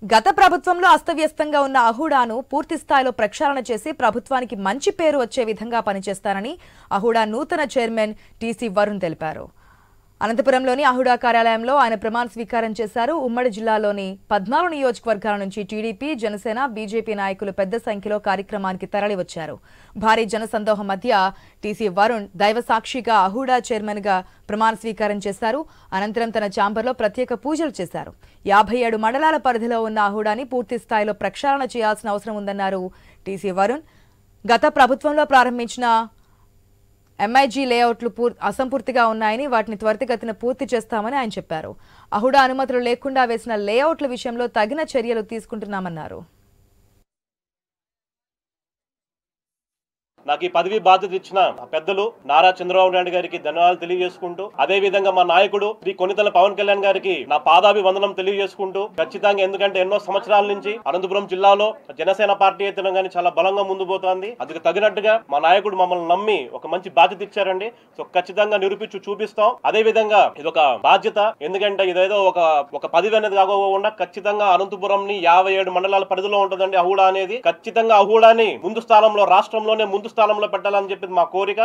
గత ప్రభుత్వంలో అస్తవ్యస్తంగా ఉన్న అహుడాను పూర్తి స్థాయిలో ప్రక్షాళన చేసి ప్రభుత్వానికి మంచి పేరు వచ్చే విధంగా పనిచేస్తారని అహుడా నూతన చైర్మన్ టీసీ వరుణ్ తెలిపారు. అనంతపురంలోని అహుడా కార్యాలయంలో ఆయన ప్రమాణ స్వీకారం చేశారు. ఉమ్మడి జిల్లాలోని 14 నియోజకవర్గాల నుంచి టీడీపీ, జనసేన, బీజేపీ నాయకులు పెద్ద సంఖ్యలో కార్యక్రమానికి తరలివచ్చారు. భారీ జనసందోహం మధ్య టీసీ వరుణ్ దైవ సాక్షిగా అహుడా చైర్మన్ గా ప్రమాణ స్వీకారం చేశారు. అనంతరం తన ఛాంబర్లో ప్రత్యేక పూజలు చేశారు. 57 మండలాల పరిధిలో ఉన్న అహుడాని పూర్తి స్థాయిలో ప్రక్షాళన చేయాల్సిన అవసరం ఉందన్నారు టీసీ వరుణ్. గత ప్రభుత్వంలో ప్రారంభించిన ఎంఐజీ లేఅవుట్లు అసంపూర్తిగా ఉన్నాయని, వాటిని త్వరితగతిన పూర్తి చేస్తామని ఆయన చెప్పారు. అహుడా అనుమతులు లేకుండా వేసిన లేఅవుట్ల విషయంలో తగిన చర్యలు తీసుకుంటున్నామన్నారు. నాకు ఈ పదవి బాధ్యత ఇచ్చిన పెద్దలు నారా చంద్రబాబు నాయుడు గారికి ధన్యవాదాలు తెలియజేసుకుంటూ, అదే విధంగా మా నాయకుడు శ్రీ కొనితల పవన్ కళ్యాణ్ గారికి నా పాదాభివందనం తెలియజేసుకుంటూ, ఖచ్చితంగా ఎందుకంటే ఎన్నో సంవత్సరాల నుంచి అనంతపురం జిల్లాలో జనసేన పార్టీ అయితే గానీ చాలా బలంగా ముందు పోతోంది. అందుకు తగినట్టుగా మా నాయకుడు మమ్మల్ని నమ్మి ఒక మంచి బాధ్యత ఇచ్చారండి. సో ఖచ్చితంగా నిరూపించి చూపిస్తాం. అదే విధంగా ఇది ఒక బాధ్యత, ఎందుకంటే ఇదేదో ఒక పదవి అనేది కాకుండా ఖచ్చితంగా అనంతపురం 57 మండలాల పరిధిలో ఉంటుందండి అహుడా అనేది. ఖచ్చితంగా అహుడాని ముందు స్థానంలో, రాష్ట్రంలోనే ముందు స్థానంలో పెట్టాలని చెప్పి మా కోరిక.